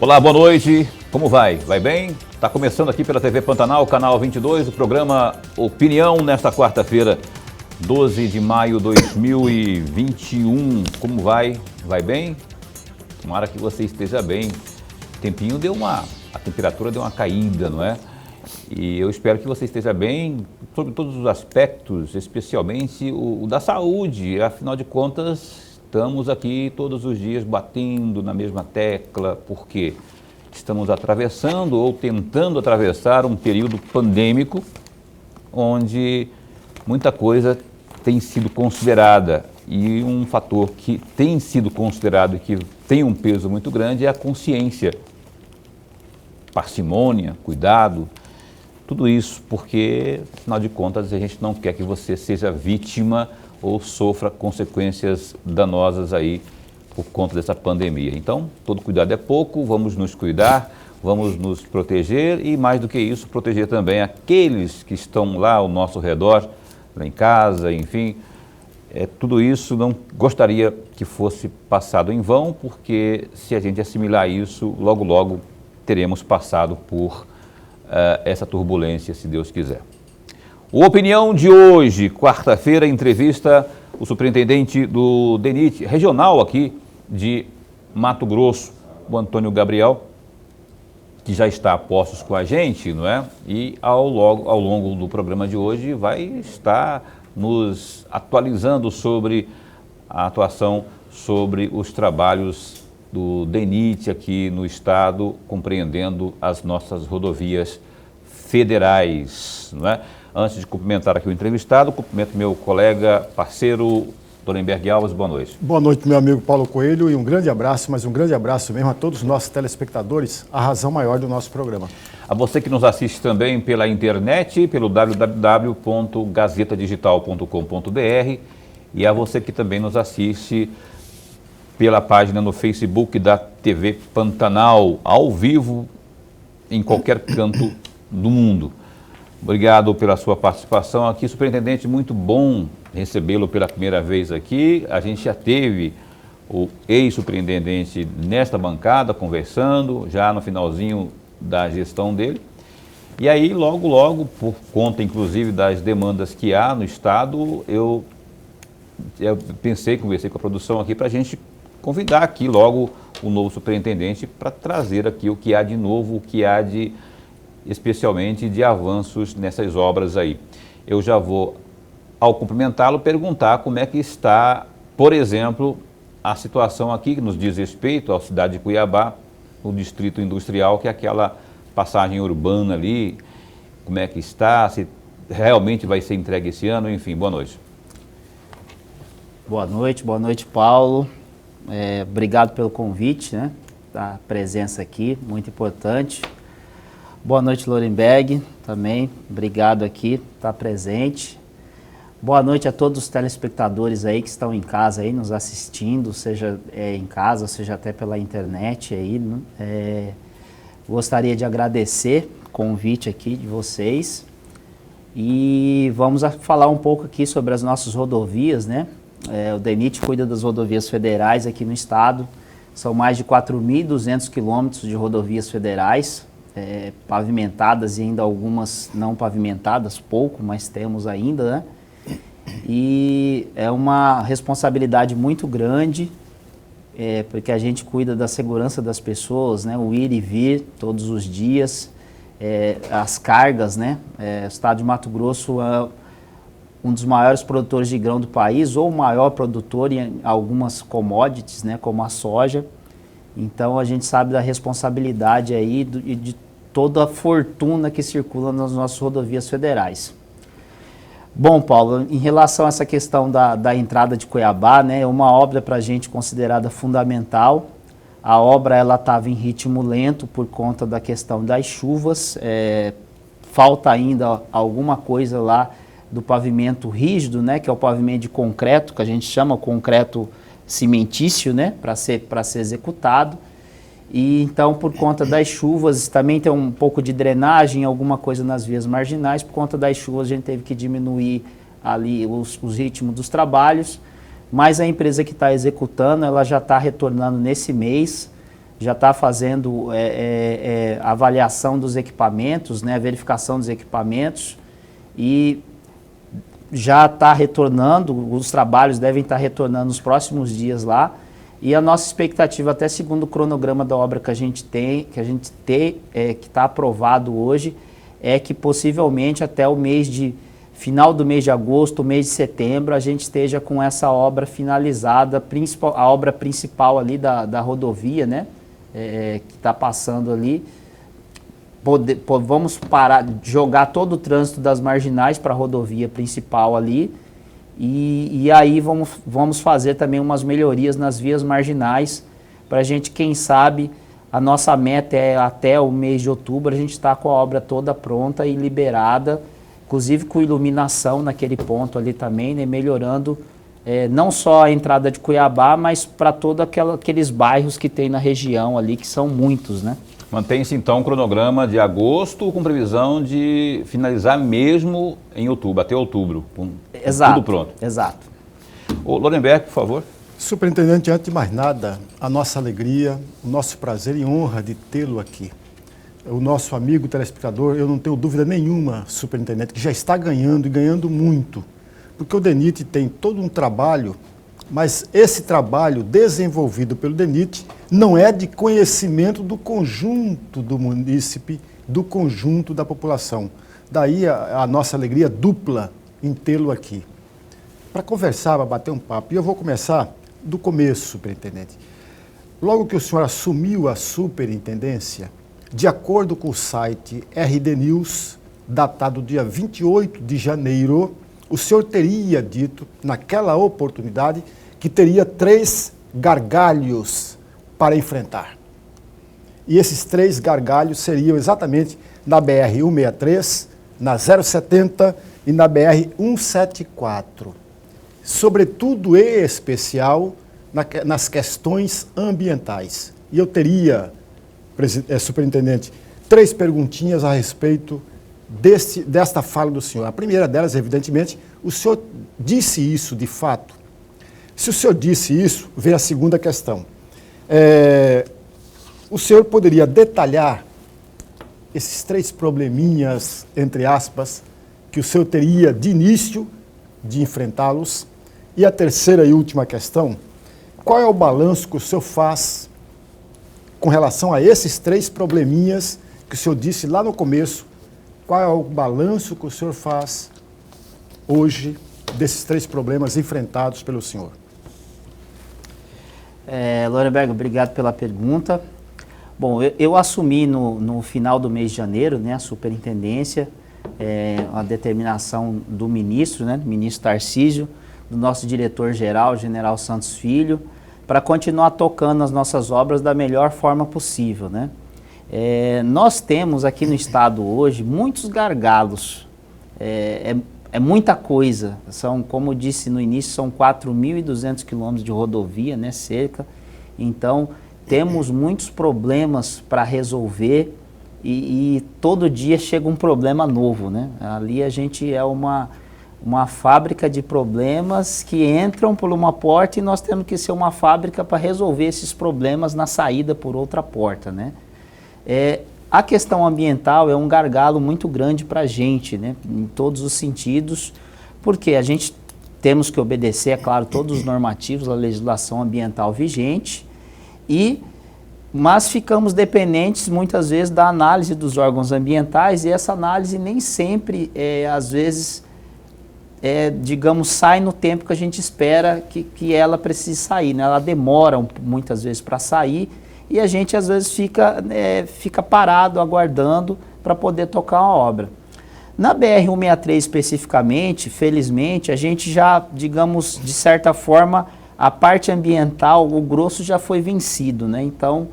Olá, boa noite. Como vai? Vai bem? Está começando aqui pela TV Pantanal, canal 22, o programa Opinião nesta quarta-feira, 12 de maio de 2021. Como vai? Vai bem? Tomara que você esteja bem. O tempinho a temperatura deu uma caída, não é? E eu espero que você esteja bem sobre todos os aspectos, especialmente o da saúde. Afinal de contas, estamos aqui todos os dias batendo na mesma tecla, porque estamos atravessando ou tentando atravessar um período pandêmico onde muita coisa tem sido considerada, e um fator que tem sido considerado e que tem um peso muito grande é a consciência, parcimônia, cuidado, tudo isso porque, afinal de contas, a gente não quer que você seja vítima ou sofra consequências danosas aí por conta dessa pandemia. Então, todo cuidado é pouco, vamos nos cuidar, vamos nos proteger e, mais do que isso, proteger também aqueles que estão lá ao nosso redor, lá em casa, enfim. Tudo isso não gostaria que fosse passado em vão, porque se a gente assimilar isso, logo, logo teremos passado por essa turbulência, se Deus quiser. O Opinião de hoje, quarta-feira, entrevista o superintendente do DENIT regional aqui de Mato Grosso, o Antônio Gabriel, que já está a postos com a gente, não é? E ao longo do programa de hoje vai estar nos atualizando sobre a atuação, sobre os trabalhos do DENIT aqui no estado, compreendendo as nossas rodovias federais, não é? Antes de cumprimentar aqui o entrevistado, cumprimento meu colega, parceiro, Lorenberg Alves, boa noite. Boa noite, meu amigo Paulo Coelho, e um grande abraço, mas um grande abraço mesmo a todos os nossos telespectadores, a razão maior do nosso programa. A você que nos assiste também pela internet, pelo www.gazetadigital.com.br, e a você que também nos assiste pela página no Facebook da TV Pantanal, ao vivo, em qualquer canto do mundo. Obrigado pela sua participação aqui, superintendente, muito bom recebê-lo pela primeira vez aqui. A gente já teve o ex-superintendente nesta bancada conversando, já no finalzinho da gestão dele. E aí, logo, por conta inclusive das demandas que há no estado, eu conversei com a produção aqui para a gente convidar aqui logo o novo superintendente para trazer aqui o que há de novo, o que há de especialmente de avanços nessas obras aí. Eu já vou, ao cumprimentá-lo, perguntar como é que está, por exemplo, a situação aqui que nos diz respeito à cidade de Cuiabá, o distrito industrial, que é aquela passagem urbana ali, como é que está, se realmente vai ser entregue esse ano, enfim, boa noite. Boa noite, Paulo. Obrigado pelo convite, né? A presença aqui, muito importante. Boa noite, Lorenberg, também, obrigado aqui, estar presente. Boa noite a todos os telespectadores aí que estão em casa aí, nos assistindo, seja em casa, seja até pela internet aí, né? Gostaria de agradecer o convite aqui de vocês e vamos falar um pouco aqui sobre as nossas rodovias, né? O DENIT cuida das rodovias federais aqui no estado, são mais de 4.200 quilômetros de rodovias federais, pavimentadas e ainda algumas não pavimentadas, pouco, mas temos ainda, né? E é uma responsabilidade muito grande, porque a gente cuida da segurança das pessoas, né? O ir e vir todos os dias, as cargas, né? O estado de Mato Grosso é um dos maiores produtores de grão do país, ou o maior produtor em algumas commodities, né? Como a soja. Então a gente sabe da responsabilidade aí e de toda a fortuna que circula nas nossas rodovias federais. Bom, Paulo, em relação a essa questão da entrada de Cuiabá, né, é uma obra para a gente considerada fundamental. A obra ela estava em ritmo lento por conta da questão das chuvas, falta ainda alguma coisa lá do pavimento rígido, né, que é o pavimento de concreto, que a gente chama concreto cimentício, né, para ser executado. E então, por conta das chuvas, também tem um pouco de drenagem, alguma coisa nas vias marginais. Por conta das chuvas, a gente teve que diminuir ali os ritmos dos trabalhos. Mas a empresa que está executando, ela já está retornando nesse mês já está fazendo a avaliação dos equipamentos, né, a verificação dos equipamentos, e já está retornando, os trabalhos devem estar retornando nos próximos dias lá, e a nossa expectativa, até segundo o cronograma da obra que a gente tem, que está aprovado hoje, é que possivelmente até o final do mês de agosto, mês de setembro, a gente esteja com essa obra finalizada, a obra principal ali da rodovia, né, que está passando ali. Vamos jogar todo o trânsito das marginais para a rodovia principal ali, e aí vamos fazer também umas melhorias nas vias marginais, para a gente, quem sabe, a nossa meta é até o mês de outubro, a gente está com a obra toda pronta e liberada, inclusive com iluminação naquele ponto ali também, né, melhorando não só a entrada de Cuiabá, mas para todos aqueles bairros que tem na região ali, que são muitos, né? Mantém-se então o cronograma de agosto com previsão de finalizar mesmo em outubro, até outubro, com tudo pronto. Exato. Ô, Lorenberg, por favor. Superintendente, antes de mais nada, a nossa alegria, o nosso prazer e honra de tê-lo aqui. O nosso amigo telespectador, eu não tenho dúvida nenhuma, superintendente, que já está ganhando e ganhando muito, porque o DENIT tem todo um trabalho, mas esse trabalho desenvolvido pelo DENIT não é de conhecimento do conjunto do munícipe, do conjunto da população. Daí a nossa alegria dupla em tê-lo aqui. Para conversar, para bater um papo, e eu vou começar do começo, superintendente. Logo que o senhor assumiu a superintendência, de acordo com o site RD News, datado dia 28 de janeiro, o senhor teria dito, naquela oportunidade, que teria 3 gargalhos para enfrentar. E esses 3 gargalhos seriam exatamente na BR-163, na 070 e na BR-174. Sobretudo e especial nas questões ambientais. E eu teria, superintendente, 3 perguntinhas a respeito desta fala do senhor. A primeira delas, evidentemente, o senhor disse isso de fato? Se o senhor disse isso, vem a segunda questão. O senhor poderia detalhar esses 3 probleminhas, entre aspas, que o senhor teria de início de enfrentá-los? E a terceira e última questão, qual é o balanço que o senhor faz com relação a esses 3 probleminhas que o senhor disse lá no começo? Qual é o balanço que o senhor faz hoje desses 3 problemas enfrentados pelo senhor? Lorenberg, obrigado pela pergunta. Bom, eu assumi no final do mês de janeiro, né, a superintendência, a determinação do ministro, né, do ministro Tarcísio, do nosso diretor-geral, general Santos Filho, para continuar tocando as nossas obras da melhor forma possível, né? Nós temos aqui no estado hoje muitos gargalos, é muita coisa, como eu disse no início, são 4.200 quilômetros de rodovia, né, cerca, então temos muitos problemas para resolver e todo dia chega um problema novo, né? Ali a gente é uma fábrica de problemas que entram por uma porta e nós temos que ser uma fábrica para resolver esses problemas na saída por outra porta, né? A questão ambiental é um gargalo muito grande para a gente, né, em todos os sentidos, porque a gente temos que obedecer, é claro, todos os normativos da legislação ambiental vigente, mas ficamos dependentes muitas vezes da análise dos órgãos ambientais e essa análise nem sempre, às vezes, digamos, sai no tempo que a gente espera que ela precise sair, né? Ela demora muitas vezes para sair, e a gente às vezes fica parado, aguardando para poder tocar uma obra. Na BR-163 especificamente, felizmente, a gente já, digamos, de certa forma, a parte ambiental, o grosso já foi vencido, né? Então,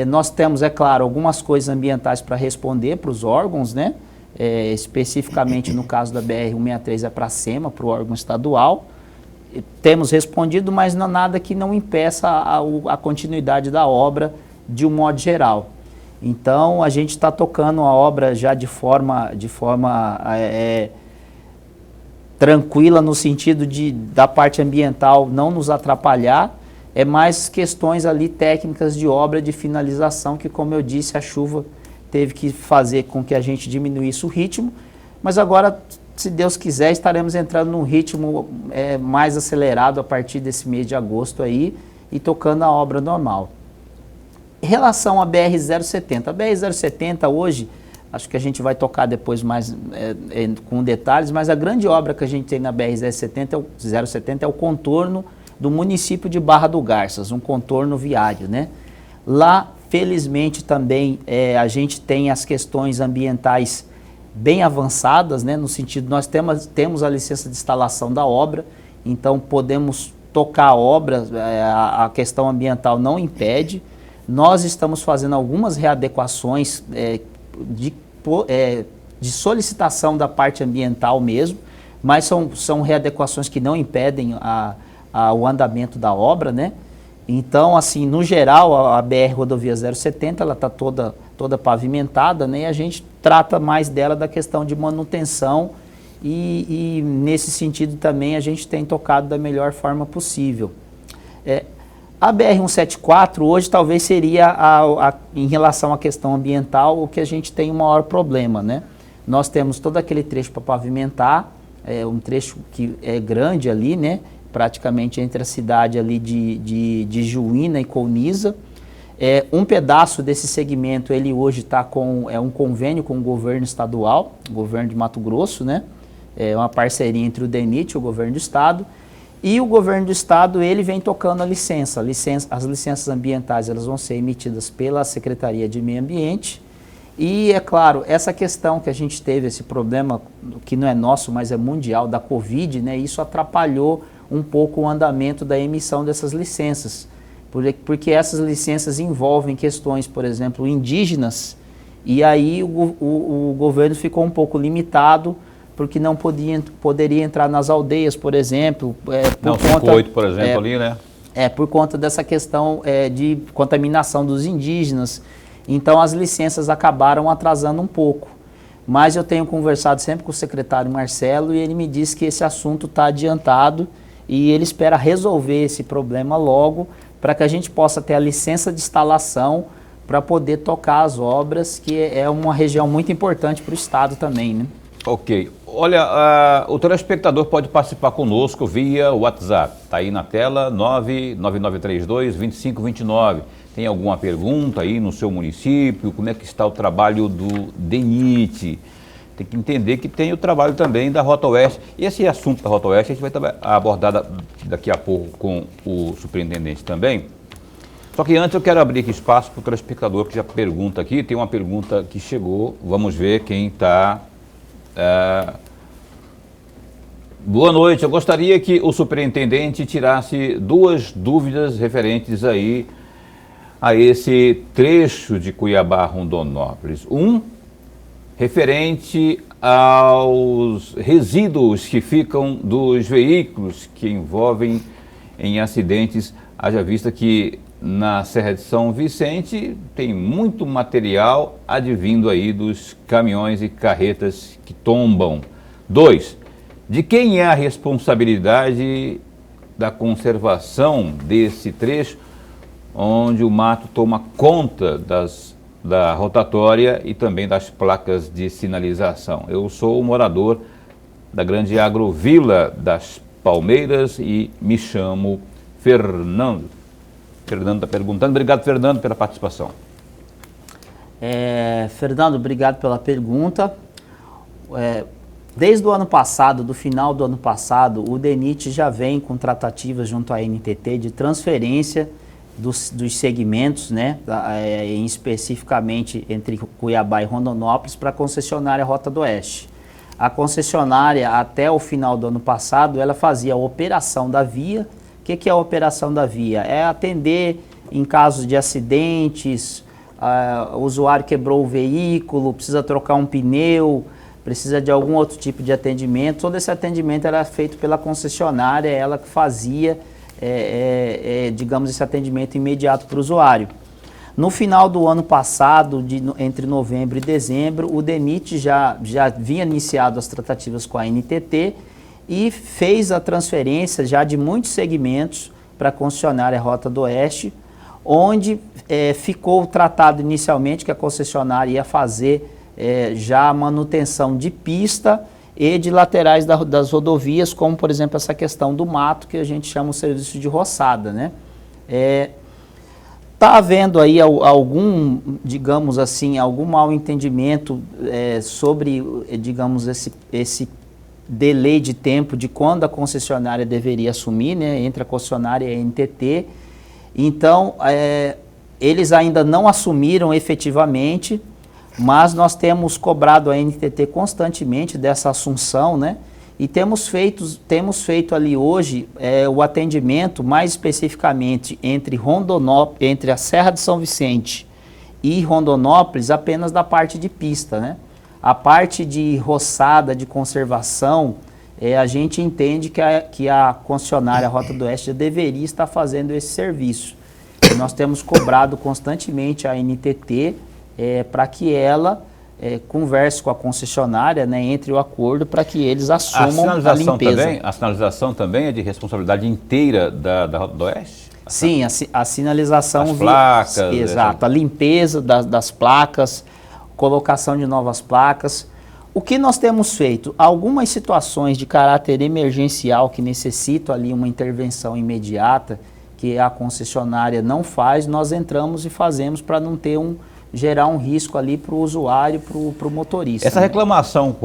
nós temos, é claro, algumas coisas ambientais para responder para os órgãos, né? Especificamente no caso da BR-163 é para a SEMA, para o órgão estadual. Temos respondido, mas não nada que não impeça a continuidade da obra de um modo geral. Então, a gente está tocando a obra já de forma tranquila, no sentido da parte ambiental não nos atrapalhar. é mais questões ali técnicas de obra, de finalização, que, como eu disse, a chuva teve que fazer com que a gente diminuísse o ritmo, mas agora, se Deus quiser, estaremos entrando num ritmo mais acelerado a partir desse mês de agosto aí e tocando a obra normal. Em relação à BR-070, a BR-070 hoje, acho que a gente vai tocar depois mais com detalhes, mas a grande obra que a gente tem na BR-070 é o contorno do município de Barra do Garças, um contorno viário, né? Lá, felizmente, também a gente tem as questões ambientais bem avançadas, né? No sentido, nós temos a licença de instalação da obra, então podemos tocar a obra, a questão ambiental não impede. Nós estamos fazendo algumas readequações de solicitação da parte ambiental mesmo, mas são readequações que não impedem o andamento da obra, né? Então, assim, no geral, a BR Rodovia 070, ela está toda pavimentada, né? E a gente trata mais dela da questão de manutenção e nesse sentido também a gente tem tocado da melhor forma possível. A BR-174 hoje talvez seria, em relação à questão ambiental, o que a gente tem o maior problema, né? Nós temos todo aquele trecho para pavimentar, um trecho que é grande ali, né? Praticamente entre a cidade ali de Juína e Colniza. Um pedaço desse segmento, ele hoje está com um convênio com o governo estadual, o governo de Mato Grosso, né? É uma parceria entre o DENIT e o governo do estado. E o governo do estado, ele vem tocando as licenças ambientais, elas vão ser emitidas pela Secretaria de Meio Ambiente. E, é claro, essa questão que a gente teve, esse problema, que não é nosso, mas é mundial, da Covid, né, isso atrapalhou um pouco o andamento da emissão dessas licenças. Porque essas licenças envolvem questões, por exemplo, indígenas, e aí o governo ficou um pouco limitado, porque não poderia entrar nas aldeias, por exemplo. Não, 58, por exemplo, ali, né? Por conta dessa questão de contaminação dos indígenas. Então, as licenças acabaram atrasando um pouco. Mas eu tenho conversado sempre com o secretário Marcelo e ele me disse que esse assunto está adiantado e ele espera resolver esse problema logo para que a gente possa ter a licença de instalação para poder tocar as obras, que é uma região muito importante para o estado também, né? Ok. Olha, o telespectador pode participar conosco via WhatsApp. Está aí na tela, 99932-2529. Tem alguma pergunta aí no seu município? Como é que está o trabalho do DENIT? Tem que entender que tem o trabalho também da Rota Oeste. E esse assunto da Rota Oeste a gente vai abordar daqui a pouco com o superintendente também. Só que antes eu quero abrir aqui espaço para o telespectador que já pergunta aqui. Tem uma pergunta que chegou, vamos ver quem está... Boa noite, eu gostaria que o superintendente tirasse duas dúvidas referentes aí a esse trecho de Cuiabá-Rondonópolis. Referente aos resíduos que ficam dos veículos que envolvem em acidentes, haja vista que na Serra de São Vicente tem muito material advindo aí dos caminhões e carretas que tombam. 2, de quem é a responsabilidade da conservação desse trecho onde o mato toma conta da rotatória e também das placas de sinalização? Eu sou morador da grande agrovila das Palmeiras e me chamo Fernando. Fernando está perguntando. Obrigado, Fernando, pela participação. Fernando, obrigado pela pergunta. Desde o ano passado, do final do ano passado, o DENIT já vem com tratativas junto à NTT de transferência dos segmentos, né, especificamente entre Cuiabá e Rondonópolis, para a concessionária Rota do Oeste. A concessionária, até o final do ano passado, ela fazia a operação da via. O que é a operação da via? É atender em casos de acidentes, o usuário quebrou o veículo, precisa trocar um pneu, precisa de algum outro tipo de atendimento. Todo esse atendimento era feito pela concessionária, ela que fazia, digamos, esse atendimento imediato para o usuário. No final do ano passado, entre novembro e dezembro, o DENIT já havia iniciado as tratativas com a NTT e fez a transferência já de muitos segmentos para a concessionária Rota do Oeste, onde ficou tratado inicialmente que a concessionária ia fazer já a manutenção de pista e de laterais das rodovias, como por exemplo essa questão do mato, que a gente chama o serviço de roçada, né? Está havendo aí algum, digamos assim, algum mal entendimento sobre, digamos, esse delay de tempo de quando a concessionária deveria assumir, né, entre a concessionária e a NTT. Então, eles ainda não assumiram efetivamente, mas nós temos cobrado a NTT constantemente dessa assunção, né? E temos feito ali hoje o atendimento, mais especificamente entre a Serra de São Vicente e Rondonópolis, apenas da parte de pista, né? A parte de roçada, de conservação, a gente entende que a concessionária Rota do Oeste deveria estar fazendo esse serviço. E nós temos cobrado constantemente a NTT para que ela converse com a concessionária, né, entre o acordo para que eles assumam a limpeza. A sinalização também é de responsabilidade inteira da Rota do Oeste? Sim, a sinalização... As placas... Exato, a limpeza das placas, colocação de novas placas. O que nós temos feito? Algumas situações de caráter emergencial que necessitam ali uma intervenção imediata, que a concessionária não faz, nós entramos e fazemos para não ter gerar um risco ali para o usuário, para o motorista. Essa reclamação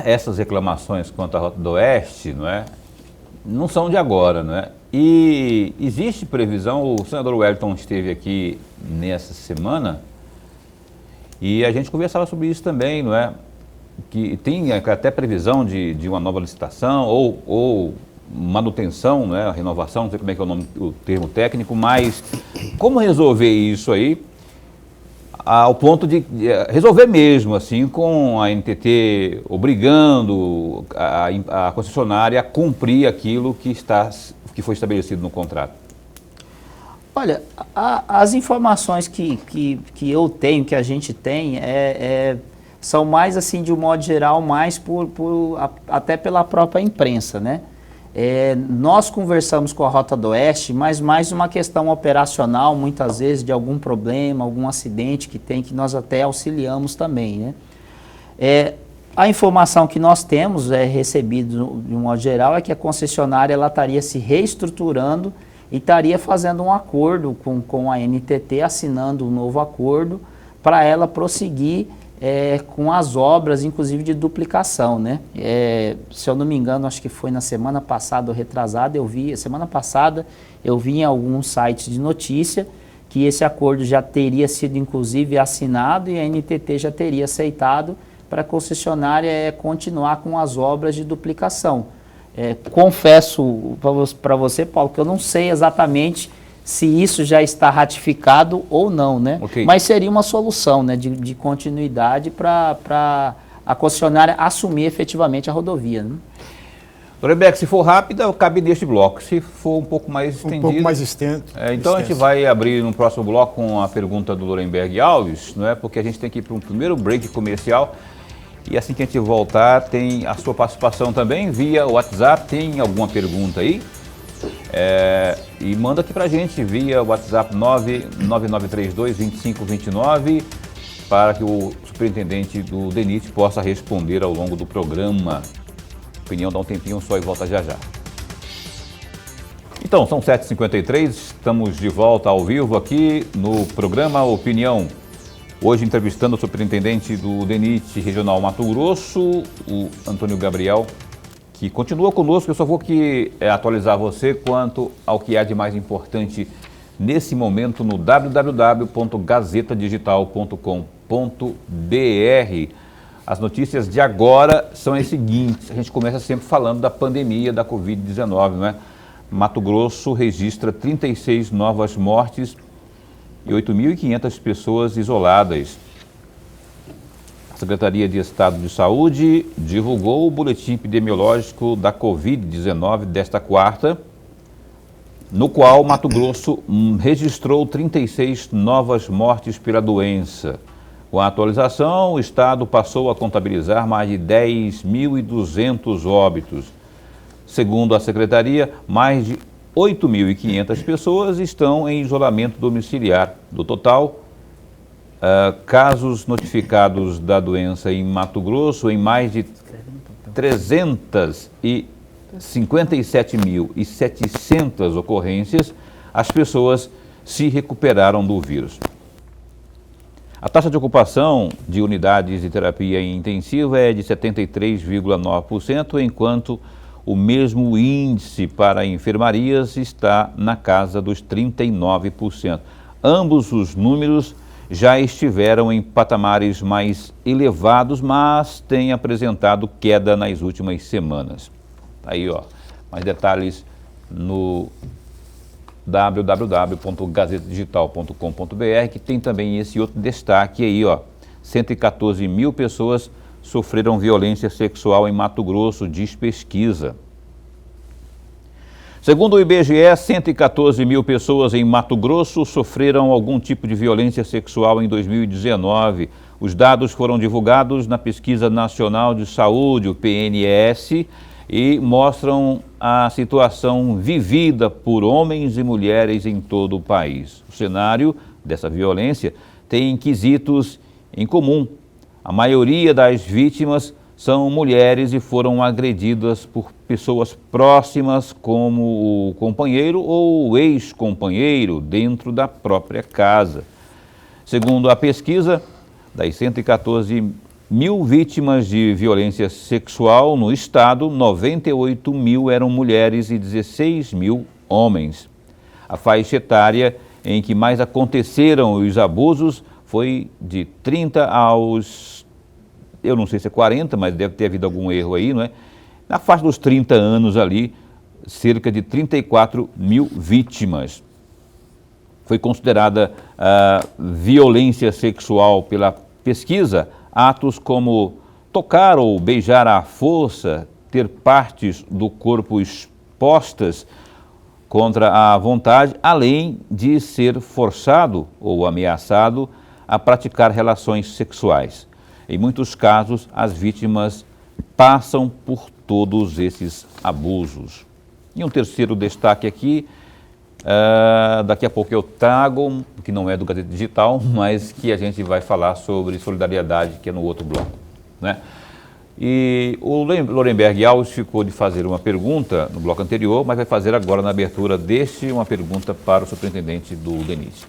essas reclamações quanto à Rota do Oeste, não são de agora, E existe previsão, o senador Wellington esteve aqui nessa semana e a gente conversava sobre isso também, Que tem até previsão de uma nova licitação ou manutenção, renovação, não sei como é que é o termo técnico, mas como resolver isso aí ao ponto de resolver mesmo, assim, com a NTT obrigando a concessionária a cumprir aquilo que foi estabelecido no contrato? Olha, as informações que eu tenho, que a gente tem, são mais assim, de um modo geral, mais até pela própria imprensa, né? Nós conversamos com a Rota do Oeste, mas mais uma questão operacional, muitas vezes de algum problema, algum acidente que tem, que nós até auxiliamos também, né? A informação que nós temos recebida de um modo geral é que a concessionária ela estaria se reestruturando e estaria fazendo um acordo com a NTT, assinando um novo acordo para ela prosseguir com as obras, inclusive de duplicação, né? Se eu não me engano, acho que foi na semana passada ou retrasada, semana passada eu vi em alguns sites de notícia que esse acordo já teria sido inclusive assinado e a NTT já teria aceitado para a concessionária continuar com as obras de duplicação. Confesso para você, Paulo, que eu não sei exatamente se isso já está ratificado ou não, né? Okay. Mas seria uma solução, né, de continuidade para a concessionária assumir efetivamente a rodovia, né? Lorenberg, se for rápida, cabe neste bloco. Se for um pouco mais estendido... Um pouco mais extenso. Então a gente vai abrir no próximo bloco com a pergunta do Lorenberg Alves, porque a gente tem que ir para um primeiro break comercial. E assim que a gente voltar, tem a sua participação também via WhatsApp. Tem alguma pergunta aí? E manda aqui pra gente via WhatsApp 99932-2529 para que o superintendente do DENIT possa responder ao longo do programa. Opinião, dá um tempinho só e volta já já. Então, são 7h53, estamos de volta ao vivo aqui no programa Opinião. Hoje entrevistando o superintendente do DENIT Regional Mato Grosso, o Antônio Gabriel, que continua conosco. Eu só vou atualizar você quanto ao que há de mais importante nesse momento no www.gazetadigital.com.br. As notícias de agora são as seguintes. A gente começa sempre falando da pandemia da Covid-19, Mato Grosso registra 36 novas mortes e 8.500 pessoas isoladas. A Secretaria de Estado de Saúde divulgou o boletim epidemiológico da Covid-19 desta quarta, no qual Mato Grosso registrou 36 novas mortes pela doença. Com a atualização, o Estado passou a contabilizar mais de 10.200 óbitos. Segundo a Secretaria, mais de 8.500 pessoas estão em isolamento domiciliar. Do total, casos notificados da doença em Mato Grosso, em mais de 357.700 ocorrências, as pessoas se recuperaram do vírus. A taxa de ocupação de unidades de terapia intensiva é de 73,9%, enquanto o mesmo índice para enfermarias está na casa dos 39%. Ambos os números já estiveram em patamares mais elevados, mas têm apresentado queda nas últimas semanas. Aí, ó, mais detalhes no www.gazetadigital.com.br, que tem também esse outro destaque aí, ó. 114 mil pessoas sofreram violência sexual em Mato Grosso, diz pesquisa. Segundo o IBGE, 114 mil pessoas em Mato Grosso sofreram algum tipo de violência sexual em 2019. Os dados foram divulgados na Pesquisa Nacional de Saúde, o PNS, e mostram a situação vivida por homens e mulheres em todo o país. O cenário dessa violência tem quesitos em comum. A maioria das vítimas são mulheres e foram agredidas por pessoas próximas, como o companheiro ou o ex-companheiro, dentro da própria casa. Segundo a pesquisa, das 114 mil vítimas de violência sexual no estado, 98 mil eram mulheres e 16 mil homens. A faixa etária em que mais aconteceram os abusos foi de 30 aos, eu não sei se é 40, mas deve ter havido algum erro aí, não é? Na faixa dos 30 anos ali, cerca de 34 mil vítimas. Foi considerada violência sexual pela pesquisa atos como tocar ou beijar à força, ter partes do corpo expostas contra a vontade, além de ser forçado ou ameaçado a praticar relações sexuais. Em muitos casos, as vítimas passam por todos esses abusos. E um terceiro destaque aqui, daqui a pouco eu trago, que não é do Gazeta Digital, mas que a gente vai falar sobre solidariedade, que é no outro bloco, né? E o Lorenberg Alves ficou de fazer uma pergunta no bloco anterior, mas vai fazer agora na abertura deste uma pergunta para o superintendente do DENIT.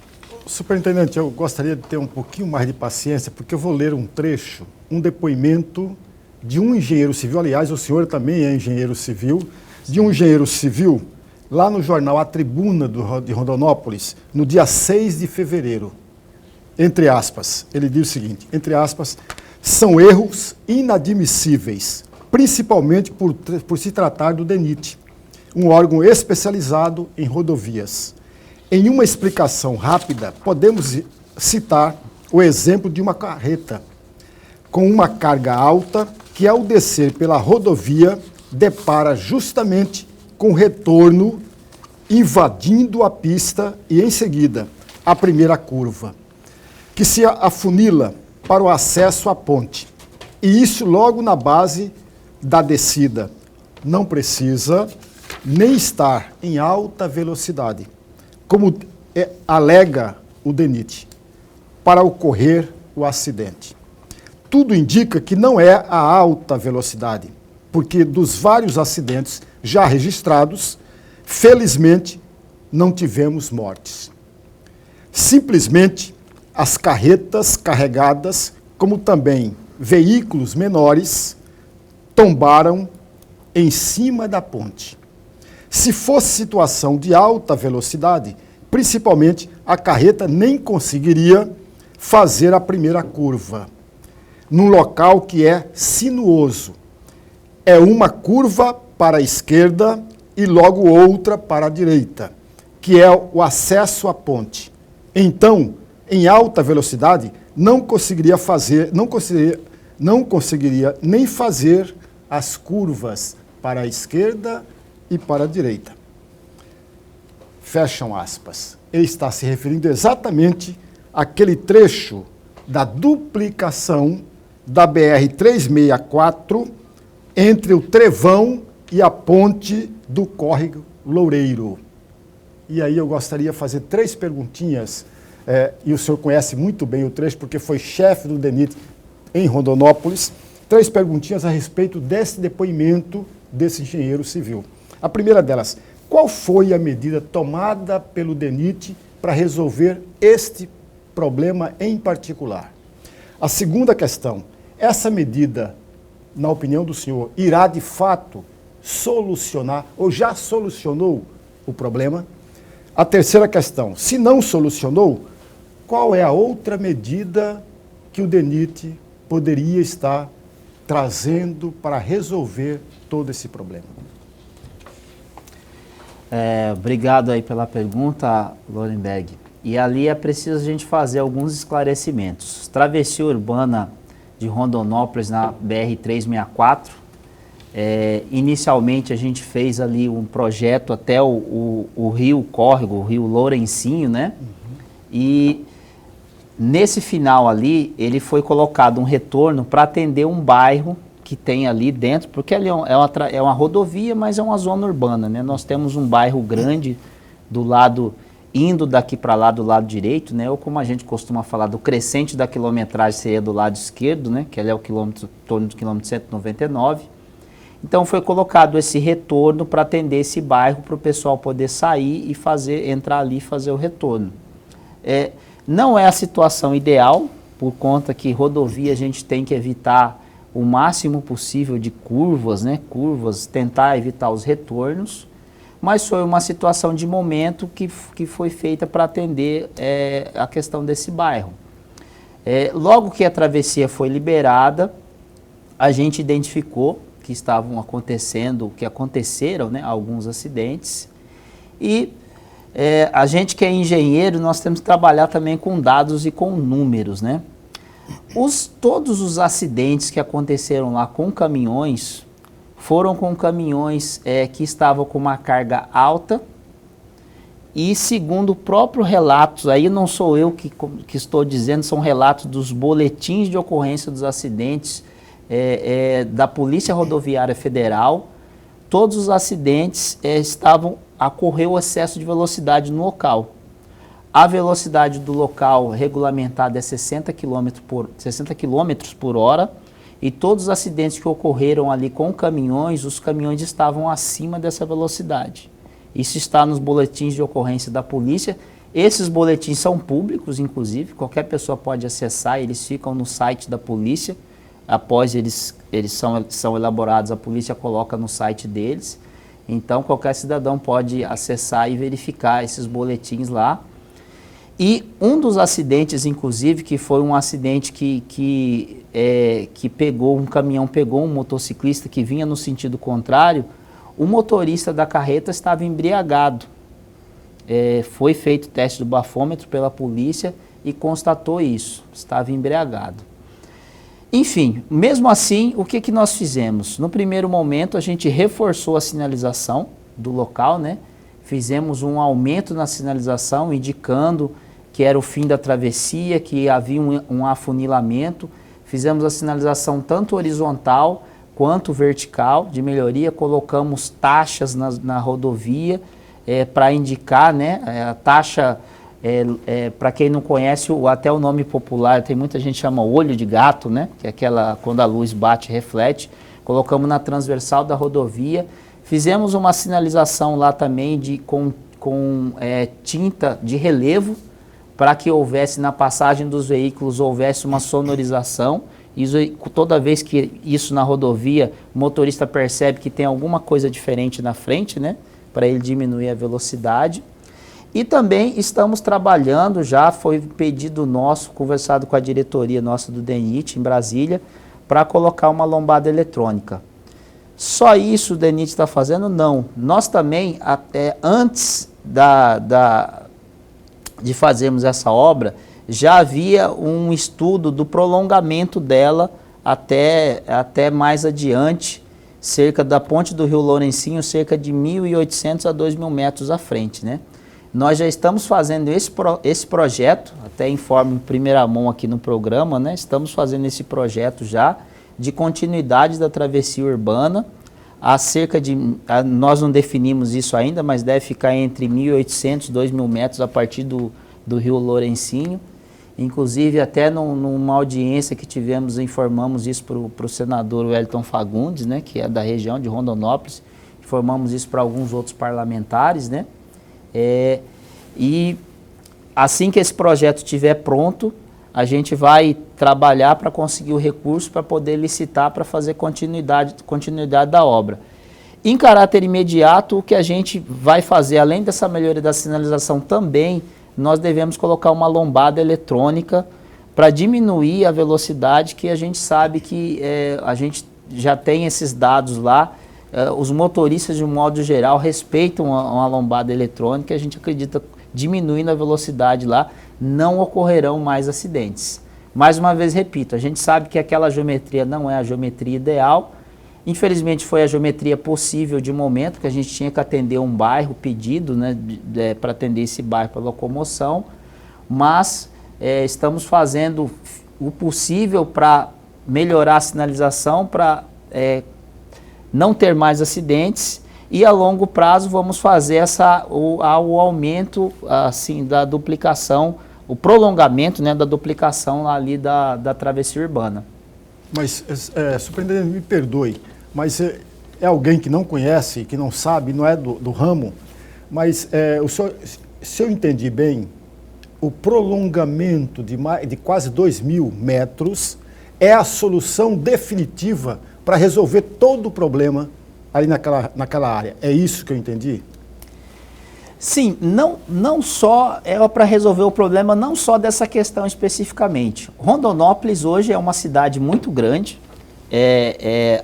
Superintendente, eu gostaria de ter um pouquinho mais de paciência, porque eu vou ler um trecho, um depoimento de um engenheiro civil, aliás, o senhor também é engenheiro civil, de um engenheiro civil, lá no jornal A Tribuna de Rondonópolis, no dia 6 de fevereiro, entre aspas, ele diz o seguinte, entre aspas, são erros inadmissíveis, principalmente por se tratar do DENIT, um órgão especializado em rodovias. Em uma explicação rápida, podemos citar o exemplo de uma carreta com uma carga alta que, ao descer pela rodovia, depara justamente com retorno, invadindo a pista e, em seguida, a primeira curva, que se afunila para o acesso à ponte. E isso logo na base da descida. Não precisa nem estar em alta velocidade, como alega o DENIT, para ocorrer o acidente. Tudo indica que não é a alta velocidade, porque dos vários acidentes já registrados, felizmente, não tivemos mortes. Simplesmente, as carretas carregadas, como também veículos menores, tombaram em cima da ponte. Se fosse situação de alta velocidade, principalmente, a carreta nem conseguiria fazer a primeira curva, num local que é sinuoso. É uma curva para a esquerda e logo outra para a direita, que é o acesso à ponte. Então, em alta velocidade, não conseguiria nem fazer as curvas para a esquerda e para a direita. Fecham aspas. Ele está se referindo exatamente àquele trecho da duplicação da BR-364 entre o Trevão e a ponte do Córrego Loureiro. e aí eu gostaria de fazer 3 perguntinhas, e o senhor conhece muito bem o trecho, porque foi chefe do DENIT em Rondonópolis. 3 perguntinhas a respeito desse depoimento desse engenheiro civil. A primeira delas, qual foi a medida tomada pelo DENIT para resolver este problema em particular? A segunda questão, essa medida, na opinião do senhor, irá de fato solucionar ou já solucionou o problema? A terceira questão, se não solucionou, qual é a outra medida que o DENIT poderia estar trazendo para resolver todo esse problema? Obrigado aí pela pergunta, Lorenberg. E ali é preciso a gente fazer alguns esclarecimentos. Travessia urbana de Rondonópolis na BR-364, inicialmente a gente fez ali um projeto até o rio Córrego, o rio Lourencinho, né? E nesse final ali, ele foi colocado um retorno para atender um bairro que tem ali dentro, porque ali é uma rodovia, mas é uma zona urbana, né? Nós temos um bairro grande do lado, indo daqui para lá do lado direito, né? Ou como a gente costuma falar, do crescente da quilometragem seria do lado esquerdo, né? Que ali é o quilômetro, em torno do quilômetro 199. Então foi colocado esse retorno para atender esse bairro, para o pessoal poder sair e entrar ali e fazer o retorno. Não é a situação ideal, por conta que rodovia a gente tem que evitar o máximo possível de curvas, né? Curvas, tentar evitar os retornos, mas foi uma situação de momento que foi feita para atender a questão desse bairro. Logo que a travessia foi liberada, a gente identificou que aconteceram, né, alguns acidentes, e a gente que é engenheiro, nós temos que trabalhar também com dados e com números, né? Todos os acidentes que aconteceram lá com caminhões, foram com caminhões que estavam com uma carga alta e, segundo o próprio relatos, aí não sou eu que estou dizendo, são relatos dos boletins de ocorrência dos acidentes da Polícia Rodoviária Federal, todos os acidentes ocorreu excesso de velocidade no local. A velocidade do local regulamentada é 60 km por hora, e todos os acidentes que ocorreram ali com caminhões, os caminhões estavam acima dessa velocidade. Isso está nos boletins de ocorrência da polícia. Esses boletins são públicos, inclusive, qualquer pessoa pode acessar, eles ficam no site da polícia. Após eles são elaborados, a polícia coloca no site deles. Então, qualquer cidadão pode acessar e verificar esses boletins lá. E um dos acidentes, inclusive, que foi um acidente que um caminhão pegou um motociclista que vinha no sentido contrário, o motorista da carreta estava embriagado. Foi feito teste do bafômetro pela polícia e constatou isso, estava embriagado. Enfim, mesmo assim, o que nós fizemos? No primeiro momento, a gente reforçou a sinalização do local, né? Fizemos um aumento na sinalização, indicando que era o fim da travessia, que havia um afunilamento. Fizemos a sinalização tanto horizontal quanto vertical de melhoria. Colocamos taxas na rodovia para indicar, né? A taxa, para quem não conhece, até o nome popular, tem muita gente que chama olho de gato, né? Que é aquela, quando a luz bate, reflete. Colocamos na transversal da rodovia. Fizemos uma sinalização lá também com tinta de relevo, para que houvesse, na passagem dos veículos, houvesse uma sonorização. Toda vez que isso na rodovia, o motorista percebe que tem alguma coisa diferente na frente, né? Para ele diminuir a velocidade. E também estamos trabalhando, já foi pedido nosso, conversado com a diretoria nossa do DENIT em Brasília, para colocar uma lombada eletrônica. Só isso o DENIT está fazendo? Não. Nós também, antes de fazermos essa obra, já havia um estudo do prolongamento dela até mais adiante, cerca da ponte do Rio Lourencinho, cerca de 1.800 a 2.000 metros à frente, né? Nós já estamos fazendo esse projeto, até informo em primeira mão aqui no programa, né? Estamos fazendo esse projeto já de continuidade da travessia urbana. nós não definimos isso ainda, mas deve ficar entre 1.800 e 2.000 metros a partir do rio Lourencinho. Inclusive, até numa audiência que tivemos, informamos isso para o senador Wellington Fagundes, né, que é da região de Rondonópolis, informamos isso para alguns outros parlamentares, né, e assim que esse projeto estiver pronto, a gente vai trabalhar para conseguir o recurso para poder licitar para fazer continuidade da obra. Em caráter imediato, o que a gente vai fazer, além dessa melhoria da sinalização também, nós devemos colocar uma lombada eletrônica para diminuir a velocidade, que a gente sabe que a gente já tem esses dados lá. Os motoristas, de um modo geral, respeitam uma lombada eletrônica, a gente acredita diminuindo a velocidade lá, não ocorrerão mais acidentes. Mais uma vez, repito, a gente sabe que aquela geometria não é a geometria ideal. Infelizmente, foi a geometria possível de momento, que a gente tinha que atender um bairro pedido, né, para atender esse bairro para locomoção, mas estamos fazendo o possível para melhorar a sinalização, para não ter mais acidentes, e a longo prazo vamos fazer o aumento assim, da duplicação, o prolongamento, né, da duplicação ali da travessia urbana. Mas, superintendente, me perdoe, mas é alguém que não conhece, que não sabe, não é do ramo, mas se eu entendi bem, o prolongamento de quase 2.000 metros é a solução definitiva para resolver todo o problema ali naquela área. É isso que eu entendi? Sim, não só para resolver o problema, não só dessa questão especificamente. Rondonópolis hoje é uma cidade muito grande.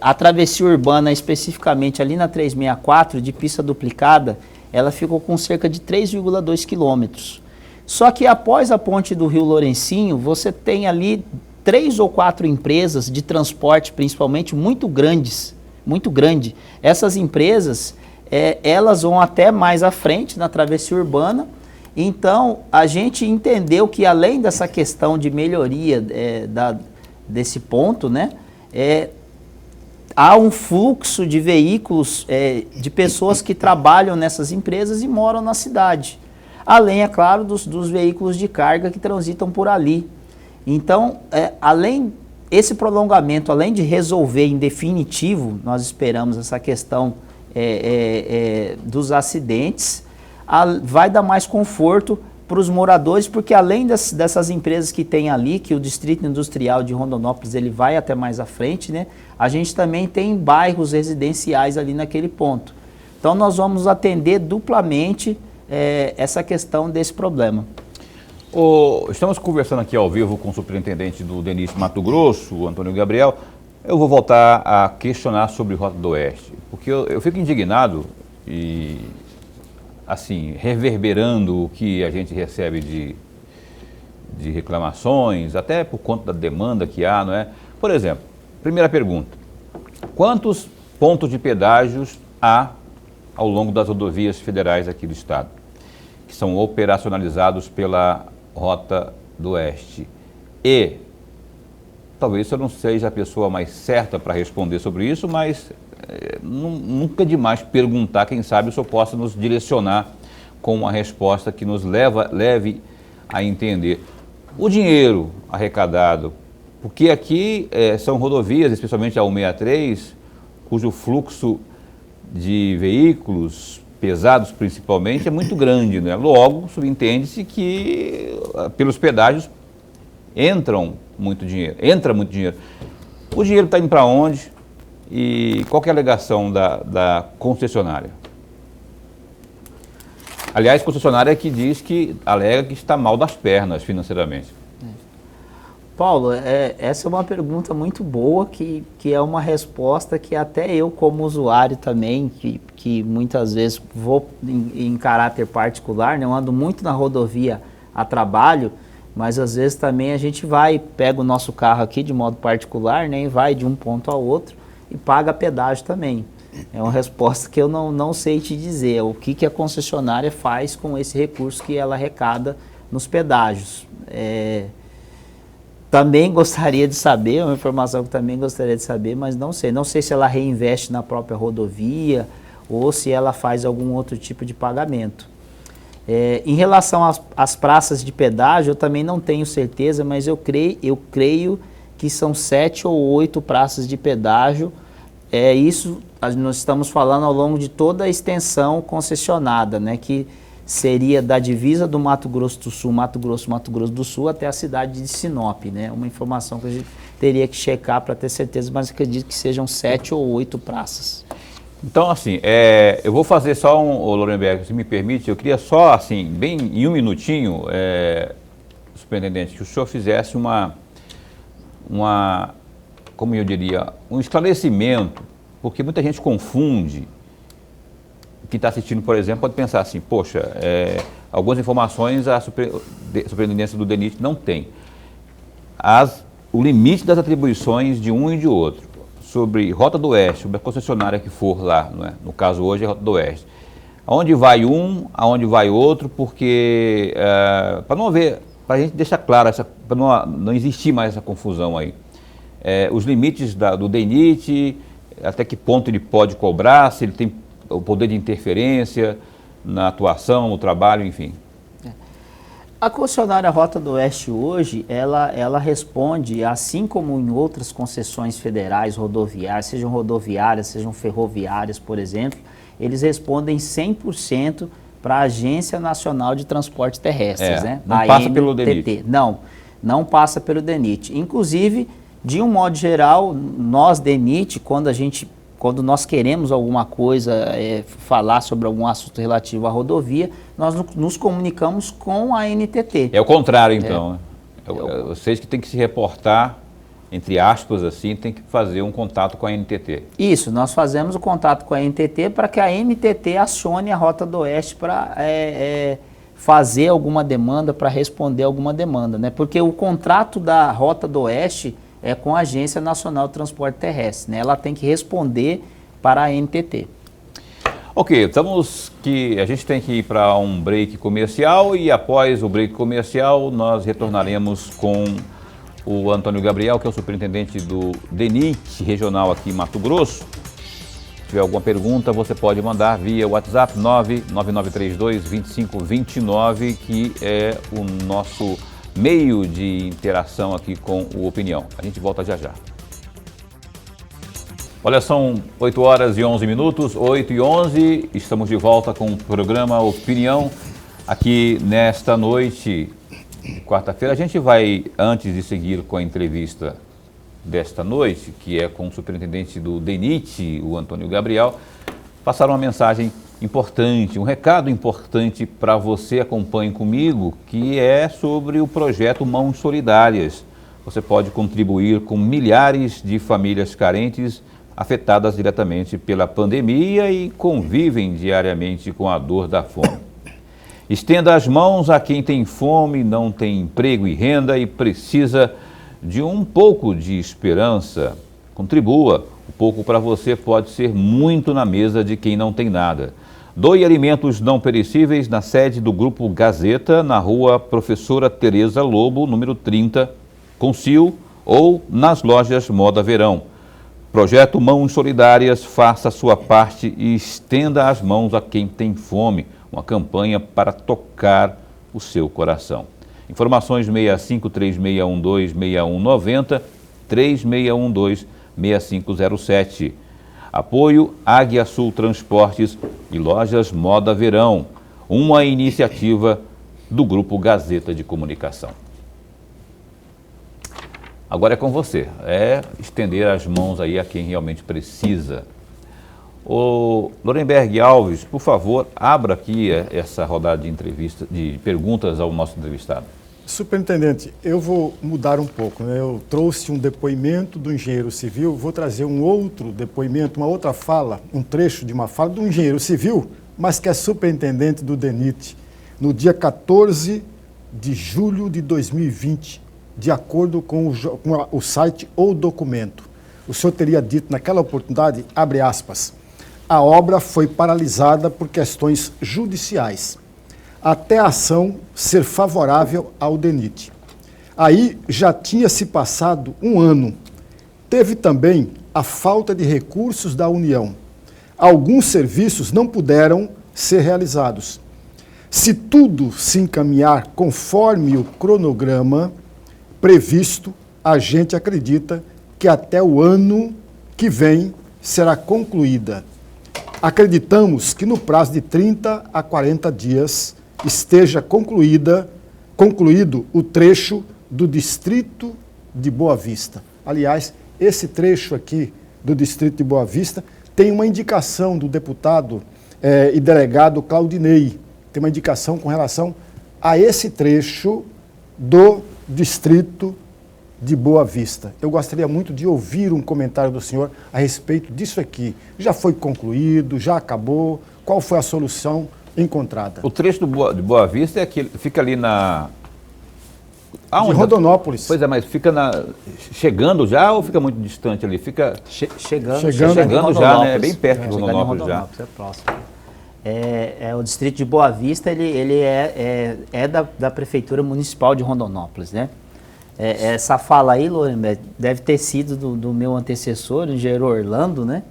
A travessia urbana, especificamente ali na 364, de pista duplicada, ela ficou com cerca de 3,2 quilômetros. Só que após a ponte do Rio Lourencinho, você tem ali 3 ou 4 empresas de transporte, principalmente, muito grandes, muito grande. Essas empresas, elas vão até mais à frente na travessia urbana. Então, a gente entendeu que, além dessa questão de melhoria desse ponto, né, há um fluxo de veículos, de pessoas que trabalham nessas empresas e moram na cidade. Além, é claro, dos veículos de carga que transitam por ali. Então, esse prolongamento, além de resolver em definitivo, nós esperamos essa questão dos acidentes, vai dar mais conforto para os moradores, porque além dessas empresas que tem ali, que o Distrito Industrial de Rondonópolis ele vai até mais à frente, né? A gente também tem bairros residenciais ali naquele ponto. Então nós vamos atender duplamente essa questão desse problema. Estamos conversando aqui ao vivo com o superintendente do DENIT Mato Grosso, o Antônio Gabriel. Eu vou voltar a questionar sobre Rota do Oeste, porque eu fico indignado e, assim, reverberando o que a gente recebe de reclamações, até por conta da demanda que há, não é? Por exemplo, primeira pergunta, quantos pontos de pedágios há ao longo das rodovias federais aqui do estado, que são operacionalizados pela Rota do Oeste? E talvez eu não seja a pessoa mais certa para responder sobre isso, mas nunca é demais perguntar, quem sabe o senhor possa nos direcionar com uma resposta que nos leve a entender. O dinheiro arrecadado, porque aqui são rodovias, especialmente a 163, cujo fluxo de veículos pesados principalmente é muito grande, né? Logo, subentende-se que pelos pedágios entra muito dinheiro. O dinheiro está indo para onde? E qual que é a alegação da concessionária? Aliás, concessionária que alega que está mal das pernas financeiramente. Paulo, essa é uma pergunta muito boa, que é uma resposta que até eu, como usuário também, que muitas vezes vou em caráter particular, né, eu ando muito na rodovia a trabalho, mas às vezes também a gente pega o nosso carro aqui de modo particular, né, e vai de um ponto ao outro e paga pedágio também. É uma resposta que eu não sei te dizer, o que a concessionária faz com esse recurso que ela arrecada nos pedágios. Também gostaria de saber, é uma informação que também gostaria de saber, mas não sei. Não sei se ela reinveste na própria rodovia ou se ela faz algum outro tipo de pagamento. Em relação às praças de pedágio, eu também não tenho certeza, mas eu creio que são 7 ou 8 praças de pedágio. Isso nós estamos falando ao longo de toda a extensão concessionada, né, que seria da divisa do Mato Grosso do Sul, Mato Grosso do Sul, até a cidade de Sinop, né? Uma informação que a gente teria que checar para ter certeza, mas acredito que sejam 7 ou 8 praças. Então, assim, eu vou fazer só Lorenberg, se me permite, eu queria só, assim, bem em um minutinho, superintendente, que o senhor fizesse como eu diria, um esclarecimento, porque muita gente confunde. Quem está assistindo, por exemplo, pode pensar assim, poxa, algumas informações a superintendência do DENIT não tem. O limite das atribuições de um e de outro, sobre Rota do Oeste, sobre a concessionária que for lá, não é? No caso hoje é Rota do Oeste. Aonde vai um, aonde vai outro, porque, para não haver, para a gente deixar claro, para não existir mais essa confusão aí. Os limites do DENIT, até que ponto ele pode cobrar, se ele tem o poder de interferência na atuação, no trabalho, enfim. A concessionária Rota do Oeste hoje, ela responde, assim como em outras concessões federais rodoviárias, sejam ferroviárias, por exemplo, eles respondem 100% para a Agência Nacional de Transportes Terrestres, né? Não passa pelo DENIT. Não passa pelo DENIT. Inclusive, de um modo geral, nós, DENIT, quando nós queremos alguma coisa, falar sobre algum assunto relativo à rodovia, nós nos comunicamos com a NTT. É o contrário, então. Vocês que têm que se reportar, entre aspas, assim, tem que fazer um contato com a NTT. Isso, nós fazemos o contato com a NTT para que a NTT acione a Rota do Oeste para fazer alguma demanda, para responder alguma demanda, né? Porque o contrato da Rota do Oeste é com a Agência Nacional de Transporte Terrestre, né? Ela tem que responder para a NTT. Ok, a gente tem que ir para um break comercial e após o break comercial nós retornaremos com o Antônio Gabriel, que é o superintendente do DENIT regional aqui em Mato Grosso. Se tiver alguma pergunta, você pode mandar via WhatsApp 99932-2529, que é o nosso meio de interação aqui com o Opinião. A gente volta já já. Olha, são 8 horas e 11 minutos, 8 e 11, estamos de volta com o programa Opinião, aqui nesta noite, quarta-feira. A gente vai, antes de seguir com a entrevista desta noite, que é com o superintendente do DENIT, o Antônio Gabriel, passar uma mensagem importante, um recado importante para você, acompanhe comigo, que é sobre o projeto Mãos Solidárias. Você pode contribuir com milhares de famílias carentes afetadas diretamente pela pandemia e convivem diariamente com a dor da fome. Estenda as mãos a quem tem fome, não tem emprego e renda e precisa de um pouco de esperança. Contribua. O pouco para você pode ser muito na mesa de quem não tem nada. Doe alimentos não perecíveis na sede do Grupo Gazeta, na rua Professora Tereza Lobo, número 30, Consil, ou nas lojas Moda Verão. Projeto Mãos Solidárias, faça a sua parte e estenda as mãos a quem tem fome. Uma campanha para tocar o seu coração. Informações 6536126190, 36126507. Apoio Águia Sul Transportes e Lojas Moda Verão, uma iniciativa do Grupo Gazeta de Comunicação. Agora é com você, estender as mãos aí a quem realmente precisa. O Lorenberg Alves, por favor, abra aqui essa rodada de entrevista, de perguntas ao nosso entrevistado. Superintendente, eu vou mudar um pouco, né? Eu trouxe um depoimento do engenheiro civil, vou trazer um outro depoimento, uma outra fala, um trecho de uma fala do engenheiro civil, mas que é superintendente do DENIT, no dia 14 de julho de 2020, de acordo com o site ou documento. O senhor teria dito naquela oportunidade, abre aspas, a obra foi paralisada por questões judiciais, até a ação ser favorável ao DENIT. Aí já tinha se passado um ano. Teve também a falta de recursos da União. Alguns serviços não puderam ser realizados. Se tudo se encaminhar conforme o cronograma previsto, a gente acredita que até o ano que vem será concluída. Acreditamos que no prazo de 30 a 40 dias esteja concluído o trecho do Distrito de Boa Vista. Aliás, esse trecho aqui do Distrito de Boa Vista tem uma indicação do deputado e delegado Claudinei. Tem uma indicação com relação a esse trecho do Distrito de Boa Vista. Eu gostaria muito de ouvir um comentário do senhor a respeito disso aqui. Já foi concluído? Já acabou? Qual foi a solução encontrada? O trecho de Boa Vista é aquele, fica ali na... De Rondonópolis. Pois é, mas fica chegando já ou fica muito distante ali? Fica chegando já, né? É bem perto de Rondonópolis já. É próximo. O distrito de Boa Vista, ele é da Prefeitura Municipal de Rondonópolis, né? Essa fala aí, Lorenberg, deve ter sido do meu antecessor, o engenheiro Orlando, né?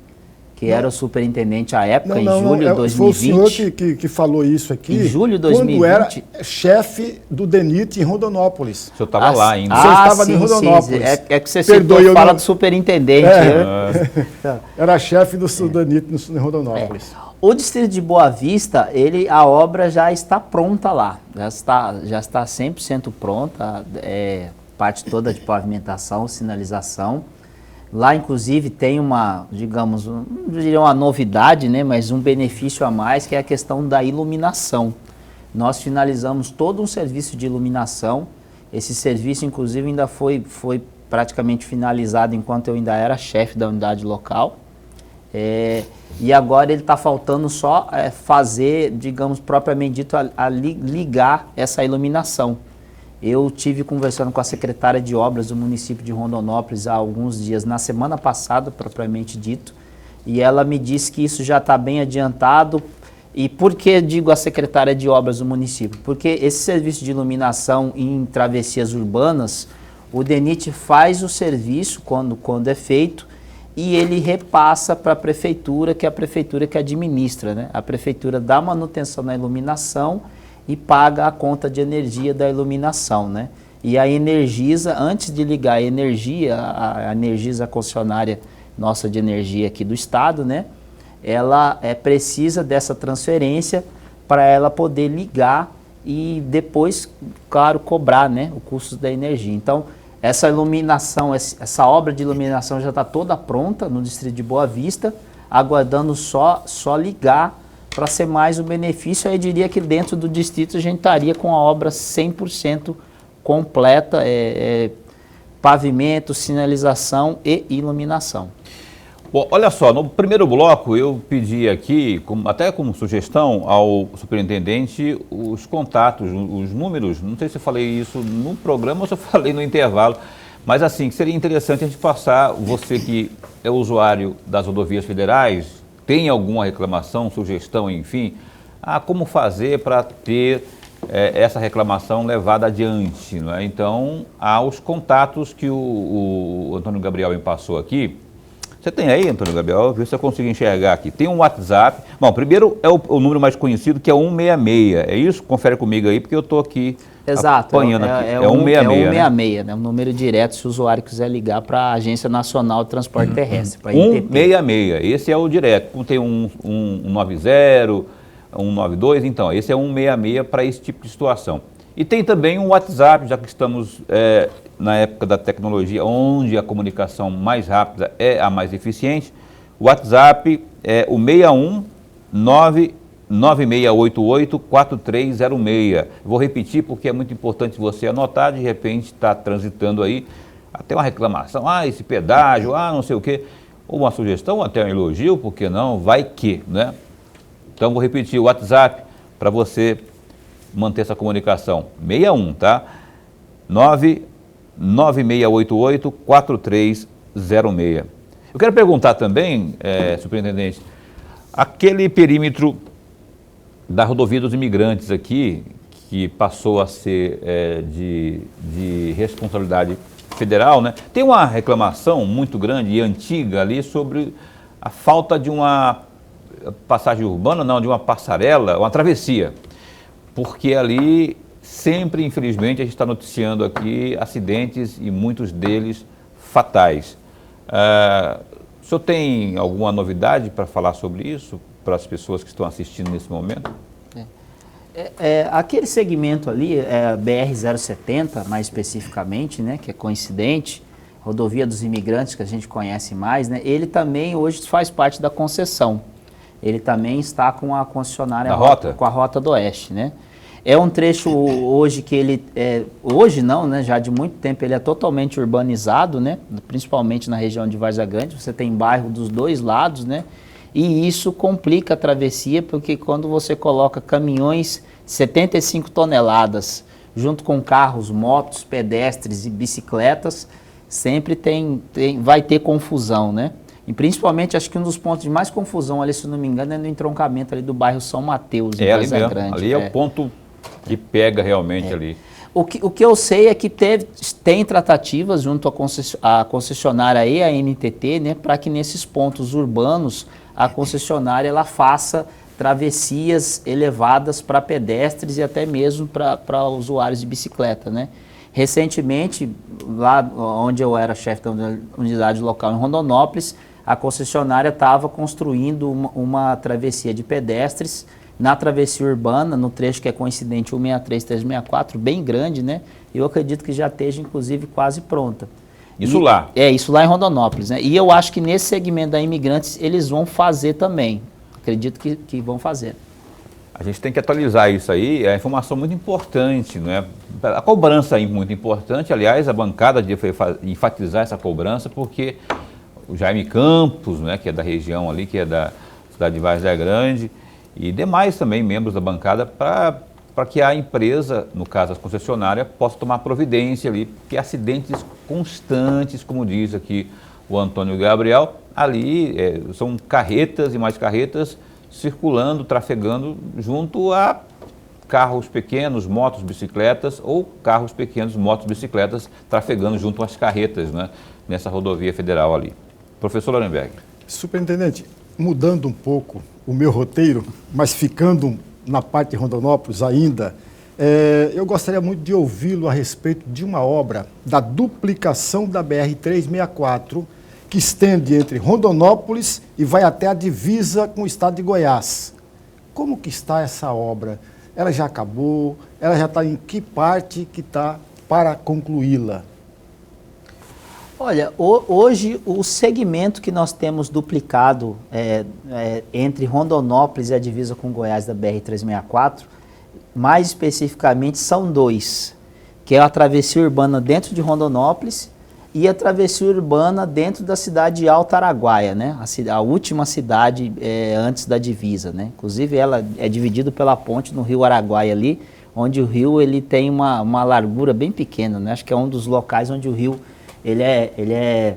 Que era o superintendente à época, em julho de 2020. Foi o senhor que falou isso aqui. Em julho de 2020. Quando era chefe do DENIT em Rondonópolis. O senhor estava lá ainda. O senhor estava em Rondonópolis. É que você fala do superintendente. Era chefe do DENIT em Rondonópolis. O distrito de Boa Vista, a obra já está pronta lá. Já está 100% pronta. Parte toda de pavimentação, sinalização. Lá, inclusive, tem uma, digamos, não diria uma novidade, né, mas um benefício a mais, que é a questão da iluminação. Nós finalizamos todo um serviço de iluminação. Esse serviço, inclusive, ainda foi praticamente finalizado enquanto eu ainda era chefe da unidade local. E agora ele está faltando só fazer, digamos, propriamente dito, ligar essa iluminação. Eu tive conversando com a secretária de obras do município de Rondonópolis há alguns dias, na semana passada, propriamente dito, e ela me disse que isso já está bem adiantado. E por que digo a secretária de obras do município? Porque esse serviço de iluminação em travessias urbanas, o DENIT faz o serviço quando é feito e ele repassa para a prefeitura, que é a prefeitura que administra, né? A prefeitura dá manutenção na iluminação e paga a conta de energia da iluminação, né? E a Energisa, antes de ligar a energia, a Energisa, a concessionária nossa de energia aqui do estado, né? Ela precisa dessa transferência para ela poder ligar e depois, claro, cobrar, né, o custo da energia. Então, essa iluminação, essa obra de iluminação já está toda pronta no distrito de Boa Vista, aguardando só ligar para ser mais um benefício. Aí eu diria que dentro do distrito a gente estaria com a obra 100% completa, pavimento, sinalização e iluminação. Bom, olha só, no primeiro bloco eu pedi aqui, até como sugestão ao superintendente, os contatos, os números, não sei se eu falei isso no programa ou se eu falei no intervalo, mas assim, seria interessante a gente passar, você que é usuário das rodovias federais, tem alguma reclamação, sugestão, enfim, como fazer para ter essa reclamação levada adiante, não é? Então, há os contatos que o Antônio Gabriel me passou aqui. Você tem aí, Antônio Gabriel? Vê se eu consigo enxergar aqui. Tem um WhatsApp. Bom, primeiro é o número mais conhecido, que é 166. É isso? Confere comigo aí, porque eu estou aqui acompanhando aqui. É 166, é 166, né? Um número direto, se o usuário quiser ligar para a Agência Nacional de Transporte Terrestre. 166. Esse é o direto. Tem um 190, 192. Então, esse é 166 para esse tipo de situação. E tem também um WhatsApp, já que estamos na época da tecnologia, onde a comunicação mais rápida é a mais eficiente. O WhatsApp é o 61996884306. Vou repetir porque é muito importante você anotar, de repente está transitando aí, até uma reclamação, esse pedágio, não sei o quê, ou uma sugestão, ou até um elogio, por que não? Vai que, né? Então vou repetir o WhatsApp para você manter essa comunicação. 61, tá? 99688-4306. Eu quero perguntar também, superintendente, aquele perímetro da rodovia dos imigrantes aqui, que passou a ser de responsabilidade federal, né? Tem uma reclamação muito grande e antiga ali sobre a falta de uma passagem urbana, não, de uma passarela, uma travessia, porque ali sempre, infelizmente, a gente está noticiando aqui acidentes e muitos deles fatais. O senhor tem alguma novidade para falar sobre isso, para as pessoas que estão assistindo nesse momento? Aquele segmento ali, BR-070, mais especificamente, né, que é coincidente, rodovia dos imigrantes, que a gente conhece mais, né, ele também hoje faz parte da concessão. Ele também está com a concessionária com a Rota do Oeste, né? É um trecho hoje que ele, hoje não, né, já de muito tempo, ele é totalmente urbanizado, né, principalmente na região de Várzea Grande, você tem bairro dos dois lados, né, e isso complica a travessia, porque quando você coloca caminhões 75 toneladas, junto com carros, motos, pedestres e bicicletas, sempre vai ter confusão, né? E principalmente, acho que um dos pontos de mais confusão ali, se não me engano, é no entroncamento ali do bairro São Mateus, em Várzea Grande. Ali é o ponto que pega realmente ali. O que eu sei é que tem tratativas junto à concessionária e à NTT, né, para que nesses pontos urbanos a concessionária ela faça travessias elevadas para pedestres e até mesmo para usuários de bicicleta, né? Recentemente, lá onde eu era chefe da unidade local em Rondonópolis, a concessionária estava construindo uma travessia de pedestres na travessia urbana, no trecho que é coincidente 163, 364, bem grande, né? Eu acredito que já esteja, inclusive, quase pronta. Isso lá? Isso lá em Rondonópolis, né? E eu acho que nesse segmento da imigrantes eles vão fazer também. Acredito que vão fazer. A gente tem que atualizar isso aí, é informação muito importante, não é? A cobrança é muito importante, aliás, a bancada devia enfatizar essa cobrança, porque o Jaime Campos, né, que é da região ali, que é da cidade de Várzea Grande, e demais também membros da bancada, para que a empresa, no caso a concessionária, possa tomar providência ali, porque acidentes constantes, como diz aqui o Antônio Gabriel, ali são carretas e mais carretas circulando, trafegando junto a carros pequenos, motos, bicicletas, ou carros pequenos, motos, bicicletas, trafegando junto às carretas, né, nessa rodovia federal ali. Professor Lorenberg. Superintendente, mudando um pouco o meu roteiro, mas ficando na parte de Rondonópolis ainda, eu gostaria muito de ouvi-lo a respeito de uma obra da duplicação da BR-364, que estende entre Rondonópolis e vai até a divisa com o estado de Goiás. Como que está essa obra? Ela já acabou? Ela já está em que parte que está para concluí-la? Olha, hoje o segmento que nós temos duplicado entre Rondonópolis e a divisa com Goiás da BR-364, mais especificamente são dois, que é a travessia urbana dentro de Rondonópolis e a travessia urbana dentro da cidade de Alto Araguaia, né? A última cidade antes da divisa, né? Inclusive ela é dividida pela ponte no rio Araguaia ali, onde o rio ele tem uma largura bem pequena, né? Acho que é um dos locais onde o rio ele é,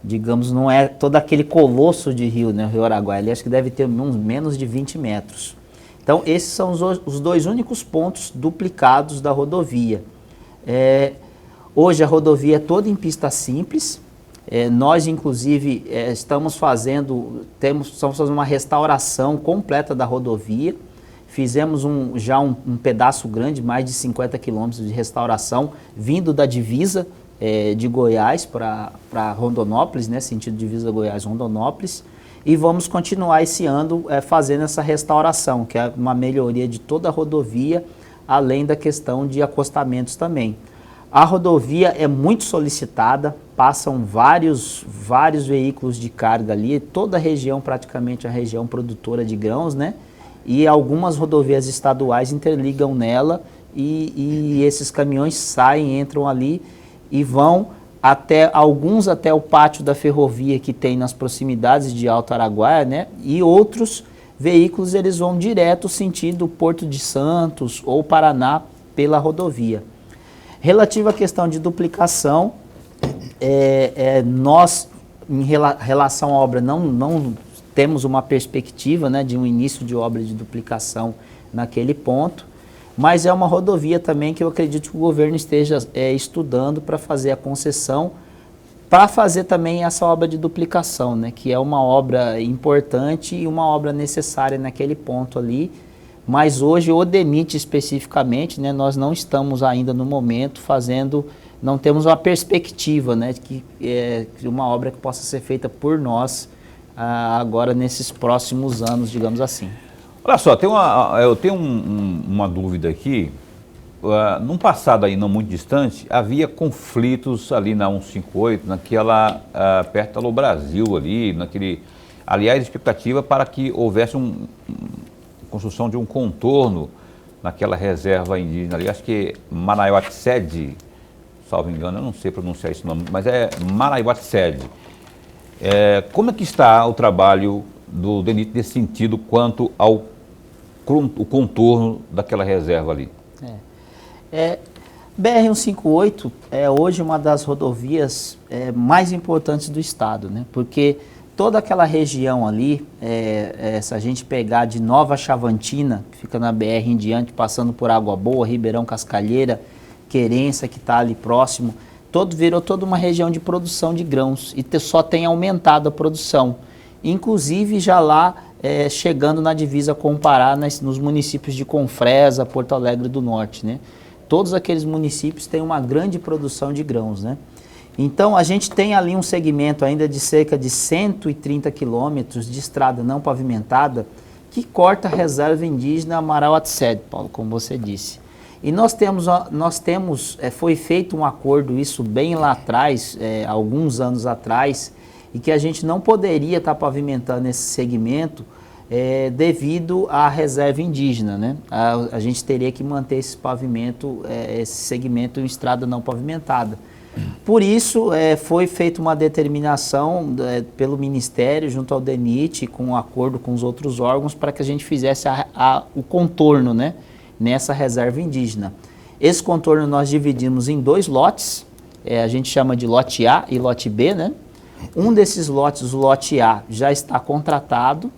digamos, não é todo aquele colosso de rio, né? O rio Araguaia, ele acho que deve ter uns menos de 20 metros. Então esses são os dois únicos pontos duplicados da rodovia. Hoje a rodovia é toda em pista simples, nós inclusive estamos fazendo uma restauração completa da rodovia, fizemos já um pedaço grande, mais de 50 quilômetros de restauração, vindo da divisa de Goiás para Rondonópolis, né, sentido divisa Goiás-Rondonópolis, e vamos continuar esse ano fazendo essa restauração, que é uma melhoria de toda a rodovia, além da questão de acostamentos também. A rodovia é muito solicitada, passam vários veículos de carga ali, toda a região, praticamente a região produtora de grãos, né? E algumas rodovias estaduais interligam nela e esses caminhões saem, entram ali e vão alguns até o pátio da ferrovia que tem nas proximidades de Alto Araguaia, né? E outros veículos eles vão direto sentido Porto de Santos ou Paraná pela rodovia. Relativo à questão de duplicação, nós, em relação à obra, não temos uma perspectiva, né, de um início de obra de duplicação naquele ponto. mas é uma rodovia também que eu acredito que o governo esteja estudando para fazer a concessão, para fazer também essa obra de duplicação, né, que é uma obra importante e uma obra necessária naquele ponto ali. Mas hoje o DENIT especificamente, né, nós não estamos ainda no momento fazendo, não temos uma perspectiva, né, de uma obra que possa ser feita por nós agora nesses próximos anos, digamos assim. Olha só, eu tenho uma dúvida aqui. Num passado aí não muito distante, havia conflitos ali na 158, perto da Alô Brasil ali, aliás, expectativa para que houvesse construção de um contorno naquela reserva indígena ali, acho que Manaiuatsed, salvo engano, eu não sei pronunciar esse nome, mas é Manaiuatsed. Como é que está o trabalho do DENIT nesse sentido quanto ao contorno daquela reserva ali? BR-158 é hoje uma das rodovias mais importantes do estado, né? Porque toda aquela região ali, se a gente pegar de Nova Chavantina, que fica na BR em diante, passando por Água Boa, Ribeirão Cascalheira, Querência, que está ali próximo, virou toda uma região de produção de grãos e só tem aumentado a produção. Inclusive já lá chegando na divisa com o Pará, nos municípios de Confresa, Porto Alegre do Norte, né? Todos aqueles municípios têm uma grande produção de grãos, né? Então, a gente tem ali um segmento ainda de cerca de 130 quilômetros de estrada não pavimentada que corta a reserva indígena Amarauatsed, Paulo, como você disse. E foi feito um acordo, isso bem lá atrás, alguns anos atrás, e que a gente não poderia estar pavimentando esse segmento devido à reserva indígena, né? A gente teria que manter esse pavimento, esse segmento em estrada não pavimentada. Por isso, foi feita uma determinação pelo Ministério, junto ao DENIT, com um acordo com os outros órgãos, para que a gente fizesse o contorno, né, nessa reserva indígena. Esse contorno nós dividimos em 2 lotes, a gente chama de lote A e lote B, né? Um desses lotes, o lote A, já está contratado,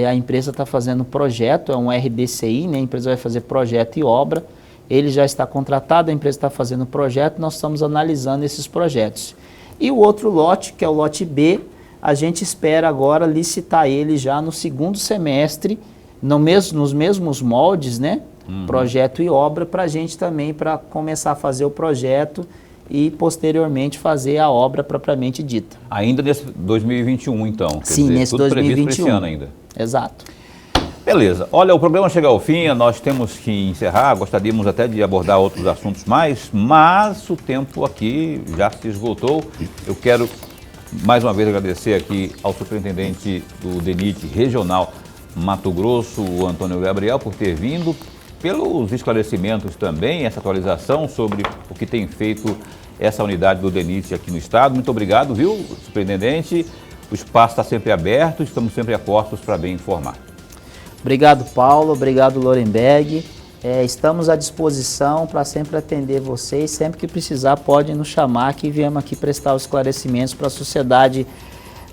a empresa está fazendo o projeto, é um RDCI, né? A empresa vai fazer projeto e obra, ele já está contratado, a empresa está fazendo o projeto, nós estamos analisando esses projetos. E o outro lote, que é o lote B, a gente espera agora licitar ele já no segundo semestre, nos mesmos moldes, né? Projeto e obra, para a gente também, para começar a fazer o projeto e posteriormente fazer a obra propriamente dita. Ainda nesse 2021, então? Sim, nesse tudo 2021. Previsto para esse ano ainda. Exato. Beleza. Olha, o programa chega ao fim, nós temos que encerrar, gostaríamos até de abordar outros assuntos mais, mas o tempo aqui já se esgotou. Eu quero mais uma vez agradecer aqui ao superintendente do DENIT Regional Mato Grosso, o Antônio Gabriel, por ter vindo, pelos esclarecimentos também, essa atualização sobre o que tem feito essa unidade do DENIT aqui no estado. Muito obrigado, viu, superintendente? O espaço está sempre aberto, estamos sempre a postos para bem informar. Obrigado, Paulo. Obrigado, Lorenberg. Estamos à disposição para sempre atender vocês. Sempre que precisar, podem nos chamar que viemos aqui prestar os esclarecimentos para a sociedade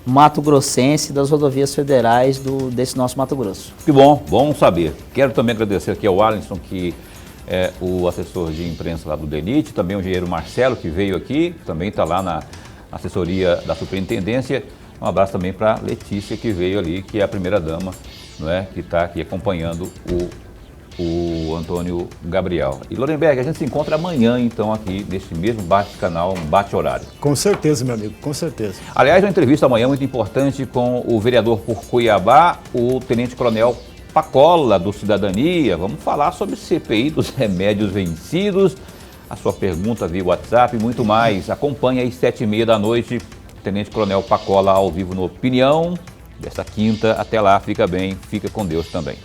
mato-grossense das rodovias federais desse nosso Mato Grosso. Que bom, bom saber. Quero também agradecer aqui ao Alisson, que é o assessor de imprensa lá do DENIT, também o engenheiro Marcelo, que veio aqui, também está lá na assessoria da superintendência. Um abraço também para Letícia, que veio ali, que é a primeira-dama, não é? Que está aqui acompanhando o Antônio Gabriel. E Lorenberg, a gente se encontra amanhã, então, aqui nesse mesmo bate-canal, bate-horário. Com certeza, meu amigo, com certeza. Aliás, uma entrevista amanhã muito importante com o vereador por Cuiabá, o tenente-coronel Pacola, do Cidadania. Vamos falar sobre CPI dos remédios vencidos, a sua pergunta via WhatsApp e muito mais. Acompanhe às 7h30 da noite, tenente-coronel Pacola ao vivo no Opinião, desta quinta. Até lá, fica bem, fica com Deus também.